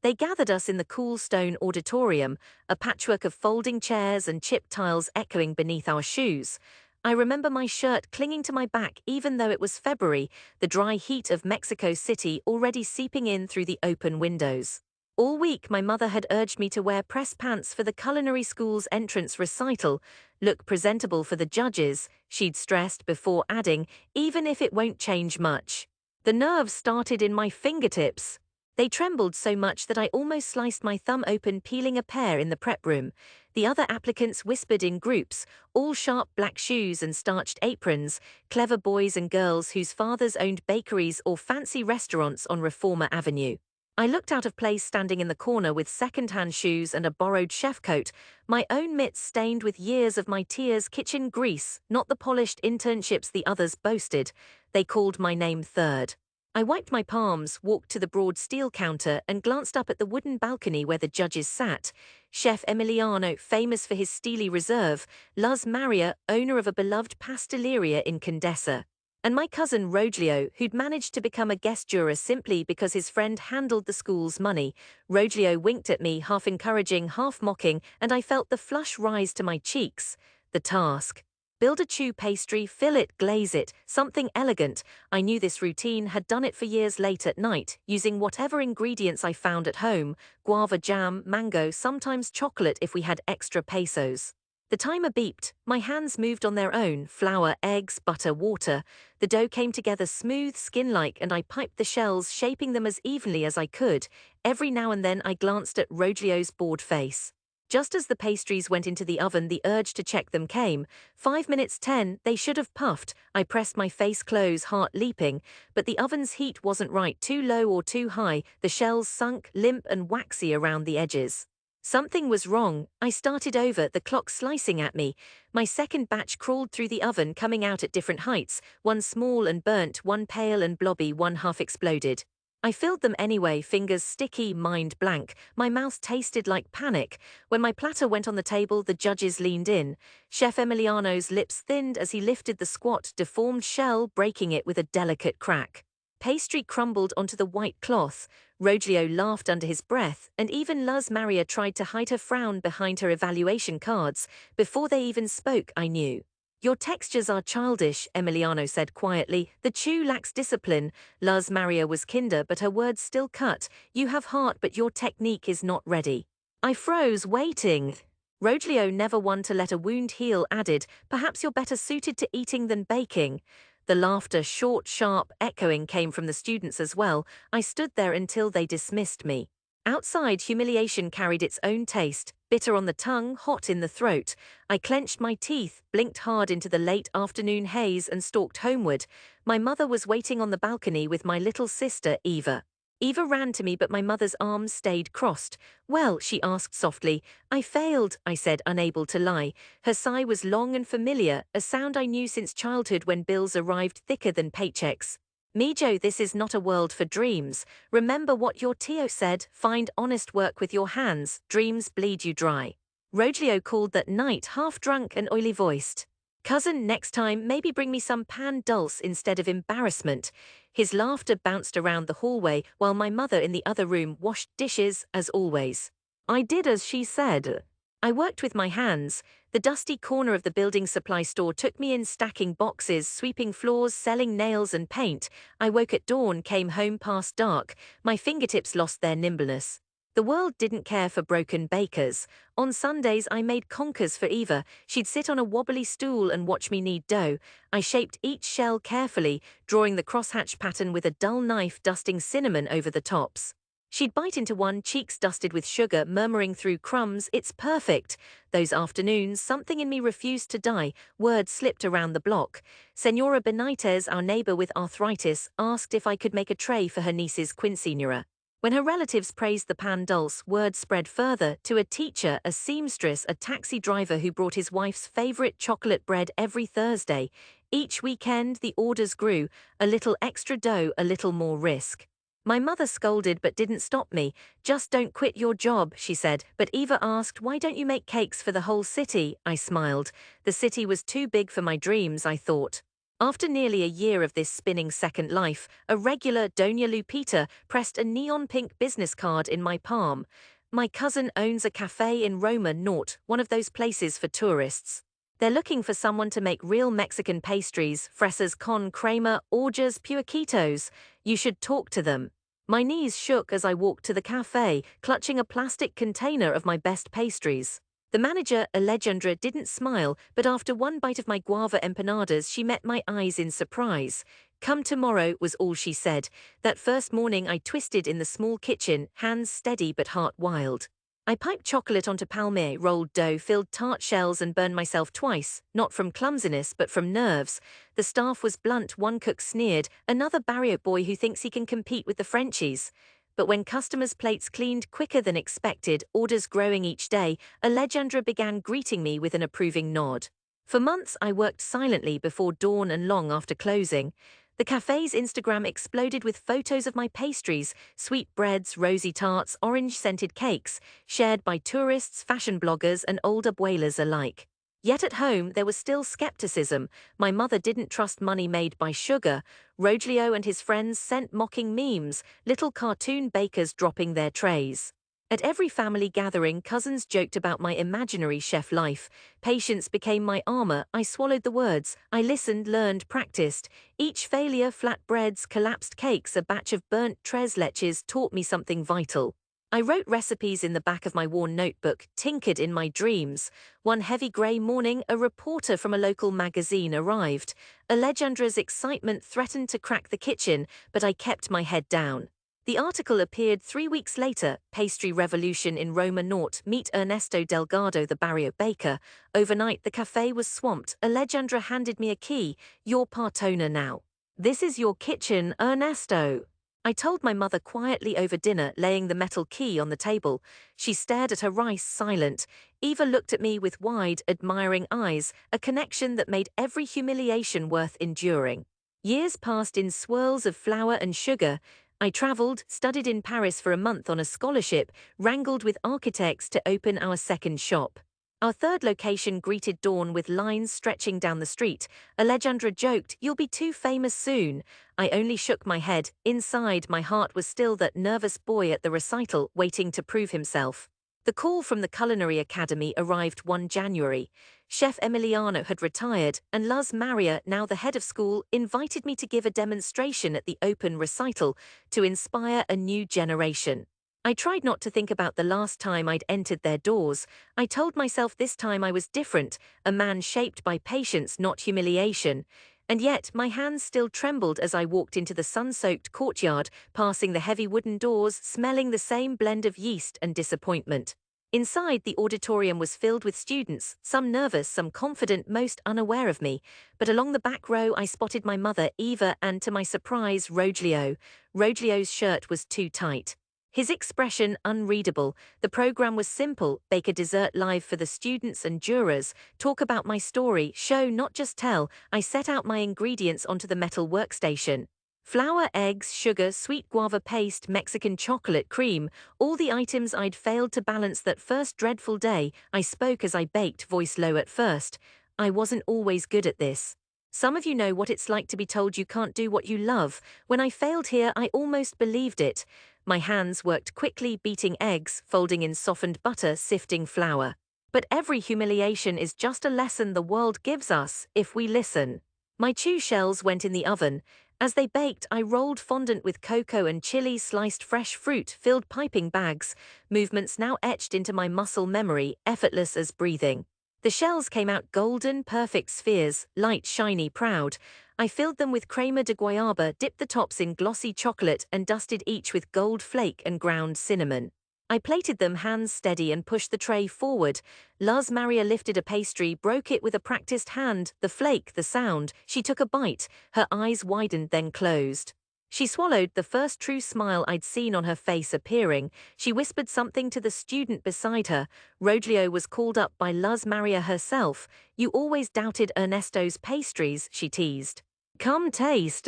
They gathered us in the cool stone auditorium, a patchwork of folding chairs and chipped tiles echoing beneath our shoes. I remember my shirt clinging to my back even though it was February, the dry heat of Mexico City already seeping in through the open windows. All week my mother had urged me to wear press pants for the culinary school's entrance recital, look presentable for the judges, she'd stressed before adding, even if it won't change much. The nerves started in my fingertips. They trembled so much that I almost sliced my thumb open peeling a pear in the prep room. The other applicants whispered in groups, all sharp black shoes and starched aprons, clever boys and girls whose fathers owned bakeries or fancy restaurants on Reformer Avenue. I looked out of place standing in the corner with second-hand shoes and a borrowed chef coat, my own mitts stained with years of my tears' kitchen grease, not the polished internships the others boasted. They called my name third. I wiped my palms, walked to the broad steel counter and glanced up at the wooden balcony where the judges sat. Chef Emiliano, famous for his steely reserve, Luz Maria, owner of a beloved pasteleria in Condesa, and my cousin Rogelio, who'd managed to become a guest juror simply because his friend handled the school's money. Rogelio winked at me, half encouraging, half mocking, and I felt the flush rise to my cheeks. The task. Build a chew pastry, fill it, glaze it, something elegant. I knew this routine, had done it for years late at night, using whatever ingredients I found at home, guava jam, mango, sometimes chocolate if we had extra pesos. The timer beeped, my hands moved on their own, flour, eggs, butter, water. The dough came together smooth, skin-like, and I piped the shells, shaping them as evenly as I could. Every now and then I glanced at Rogelio's bored face. Just as the pastries went into the oven, the urge to check them came. 5 minutes 10, they should have puffed. I pressed my face close, heart leaping, but the oven's heat wasn't right, too low or too high. The shells sunk, limp and waxy around the edges. Something was wrong. I started over, the clock slicing at me. My second batch crawled through the oven, coming out at different heights, one small and burnt, one pale and blobby, one half exploded. I filled them anyway, fingers sticky, mind blank. My mouth tasted like panic. When my platter went on the table, the judges leaned in. Chef Emiliano's lips thinned as he lifted the squat, deformed shell, breaking it with a delicate crack. Pastry crumbled onto the white cloth. Rogelio laughed under his breath, and even Luz Maria tried to hide her frown behind her evaluation cards. Before they even spoke, I knew. Your textures are childish, Emiliano said quietly. The chew lacks discipline. Luz Maria was kinder, but her words still cut. You have heart, but your technique is not ready. I froze, waiting. Rogelio, never one to let a wound heal, added, perhaps you're better suited to eating than baking. The laughter, short, sharp, echoing, came from the students as well. I stood there until they dismissed me. Outside, humiliation carried its own taste, bitter on the tongue, hot in the throat. I clenched my teeth, blinked hard into the late afternoon haze and stalked homeward. My mother was waiting on the balcony with my little sister, Eva. Eva ran to me, but my mother's arms stayed crossed. Well, she asked softly. I failed, I said, unable to lie. Her sigh was long and familiar, a sound I knew since childhood when bills arrived thicker than paychecks. Mijo, this is not a world for dreams. Remember what your Tio said, find honest work with your hands, dreams bleed you dry. Rogelio called that night, half drunk and oily-voiced. Cousin, next time, maybe bring me some pan dulce instead of embarrassment. His laughter bounced around the hallway while my mother in the other room washed dishes, as always. I did as she said. I worked with my hands. The dusty corner of the building supply store took me in, stacking boxes, sweeping floors, selling nails and paint. I woke at dawn, came home past dark. My fingertips lost their nimbleness. The world didn't care for broken bakers. On Sundays I made conkers for Eva. She'd sit on a wobbly stool and watch me knead dough. I shaped each shell carefully, drawing the crosshatch pattern with a dull knife, dusting cinnamon over the tops. She'd bite into one, cheeks dusted with sugar, murmuring through crumbs, it's perfect. Those afternoons, something in me refused to die. Words slipped around the block. Senora Benitez, our neighbor with arthritis, asked if I could make a tray for her niece's quinceañera. When her relatives praised the pan dulce, word spread further to a teacher, a seamstress, a taxi driver who brought his wife's favorite chocolate bread every Thursday. Each weekend, the orders grew, a little extra dough, a little more risk. My mother scolded but didn't stop me. Just don't quit your job, she said. But Eva asked, why don't you make cakes for the whole city? I smiled. The city was too big for my dreams, I thought. After nearly a year of this spinning second life, a regular Doña Lupita pressed a neon pink business card in my palm. My cousin owns a café in Roma Norte, one of those places for tourists. They're looking for someone to make real Mexican pastries, fresas con crema, orjas, puerquitos. You should talk to them. My knees shook as I walked to the café, clutching a plastic container of my best pastries. The manager, Alejandra, didn't smile, but after one bite of my guava empanadas, she met my eyes in surprise. "Come tomorrow," was all she said. That first morning I twisted in the small kitchen, hands steady but heart wild. I piped chocolate onto palmier rolled dough, filled tart shells and burned myself twice, not from clumsiness but from nerves. The staff was blunt, one cook sneered, "Another barrio boy who thinks he can compete with the Frenchies." But when customers' plates cleaned quicker than expected, orders growing each day, Alejandra began greeting me with an approving nod. For months I worked silently before dawn and long after closing. The cafe's Instagram exploded with photos of my pastries, sweet breads, rosy tarts, orange-scented cakes, shared by tourists, fashion bloggers, and old abuelas alike. Yet at home, there was still skepticism. My mother didn't trust money made by sugar. Rogelio and his friends sent mocking memes, little cartoon bakers dropping their trays. At every family gathering, cousins joked about my imaginary chef life. Patience became my armor. I swallowed the words. I listened, learned, practiced. Each failure, flat breads, collapsed cakes, a batch of burnt tres leches taught me something vital. I wrote recipes in the back of my worn notebook, tinkered in my dreams. One heavy grey morning, a reporter from a local magazine arrived. Alejandra's excitement threatened to crack the kitchen, but I kept my head down. The article appeared 3 weeks later, Pastry Revolution in Roma Norte, meet Ernesto Delgado the barrio baker. Overnight the cafe was swamped. Alejandra handed me a key. "Your part owner now. This is your kitchen, Ernesto." I told my mother quietly over dinner, laying the metal key on the table. She stared at her rice, silent. Eva looked at me with wide, admiring eyes, a connection that made every humiliation worth enduring. Years passed in swirls of flour and sugar. I traveled, studied in Paris for a month on a scholarship, wrangled with architects to open our second shop. Our third location greeted dawn with lines stretching down the street. Alejandra joked, "You'll be too famous soon." I only shook my head. Inside, my heart was still that nervous boy at the recital, waiting to prove himself. The call from the Culinary Academy arrived one January. Chef Emiliano had retired, and Luz Maria, now the head of school, invited me to give a demonstration at the open recital to inspire a new generation. I tried not to think about the last time I'd entered their doors. I told myself this time I was different, a man shaped by patience, not humiliation. And yet, my hands still trembled as I walked into the sun-soaked courtyard, passing the heavy wooden doors, smelling the same blend of yeast and disappointment. Inside, the auditorium was filled with students, some nervous, some confident, most unaware of me. But along the back row, I spotted my mother, Eva, and to my surprise, Rogelio. Rogelio's shirt was too tight. His expression unreadable. The program was simple: bake a dessert live for the students and jurors, talk about my story, show, not just tell. I set out my ingredients onto the metal workstation. Flour, eggs, sugar, sweet guava paste, Mexican chocolate, cream, all the items I'd failed to balance that first dreadful day. I spoke as I baked, voice low at first. I wasn't always good at this. Some of you know what it's like to be told you can't do what you love. When I failed here, I almost believed it. My hands worked quickly, beating eggs, folding in softened butter, sifting flour. But every humiliation is just a lesson the world gives us, if we listen. My choux shells went in the oven. As they baked, I rolled fondant with cocoa and chili, sliced fresh fruit, filled piping bags, movements now etched into my muscle memory, effortless as breathing. The shells came out golden, perfect spheres, light, shiny, proud. I filled them with crema de guayaba, dipped the tops in glossy chocolate, and dusted each with gold flake and ground cinnamon. I plated them hands steady and pushed the tray forward. Luz Maria lifted a pastry, broke it with a practiced hand, the flake, the sound. She took a bite, her eyes widened then closed. She swallowed, the first true smile I'd seen on her face appearing. She whispered something to the student beside her. Rogelio was called up by Luz Maria herself. "You always doubted Ernesto's pastries," she teased. "Come taste."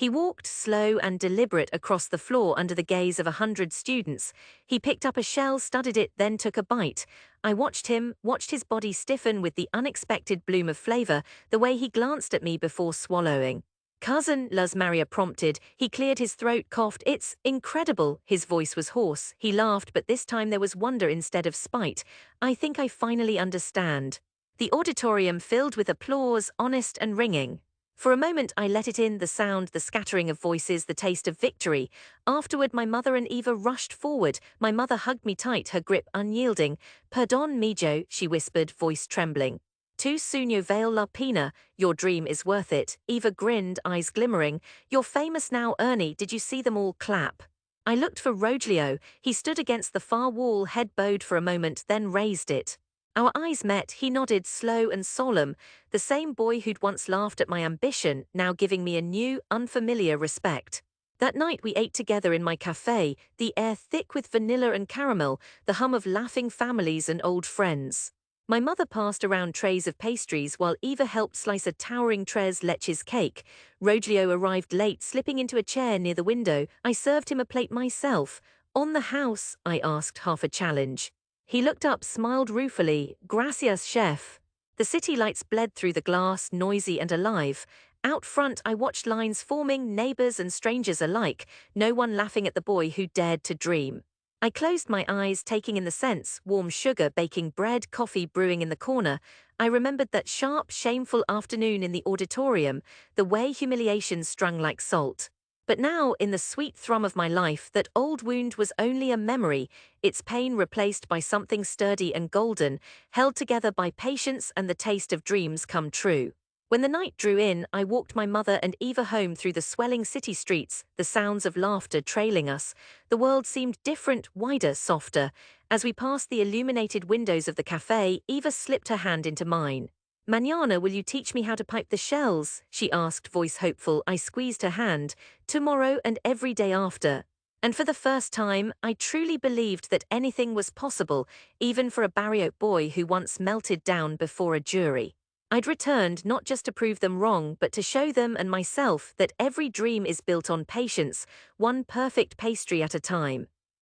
He walked slow and deliberate across the floor under the gaze of 100 students. He picked up a shell, studied it, then took a bite. I watched his body stiffen with the unexpected bloom of flavor, the way he glanced at me before swallowing. Cousin, Luz Maria prompted. He cleared his throat, coughed. It's incredible. His voice was hoarse. He laughed, but this time there was wonder instead of spite. I think I finally understand. The auditorium filled with applause, honest and ringing. For a moment I let it in, the sound, the scattering of voices, the taste of victory. Afterward my mother and Eva rushed forward. My mother hugged me tight, her grip unyielding. Perdon, mijo, she whispered, voice trembling. Tu sueño vale la pena, your dream is worth it. Eva grinned, eyes glimmering. You're famous now, Ernie, did you see them all clap? I looked for Rogelio. He stood against the far wall, head bowed for a moment, then raised it. Our eyes met, he nodded, slow and solemn, the same boy who'd once laughed at my ambition, now giving me a new, unfamiliar respect. That night we ate together in my café, the air thick with vanilla and caramel, the hum of laughing families and old friends. My mother passed around trays of pastries while Eva helped slice a towering tres leches cake. Rogelio arrived late, slipping into a chair near the window. I served him a plate myself. On the house? I asked, half a challenge. He looked up, smiled ruefully. Gracias, chef. The city lights bled through the glass, noisy and alive. Out front I watched lines forming, neighbors and strangers alike, no one laughing at the boy who dared to dream. I closed my eyes, taking in the scents, warm sugar, baking bread, coffee brewing in the corner. I remembered that sharp, shameful afternoon in the auditorium, the way humiliation strung like salt. But now, in the sweet thrum of my life, that old wound was only a memory, its pain replaced by something sturdy and golden, held together by patience and the taste of dreams come true. When the night drew in, I walked my mother and Eva home through the swelling city streets, the sounds of laughter trailing us. The world seemed different, wider, softer. As we passed the illuminated windows of the cafe, Eva slipped her hand into mine. Mañana, will you teach me how to pipe the shells? She asked, voice hopeful. I squeezed her hand. Tomorrow and every day after. And for the first time, I truly believed that anything was possible, even for a Barrio boy who once melted down before a jury. I'd returned not just to prove them wrong, but to show them and myself that every dream is built on patience, one perfect pastry at a time.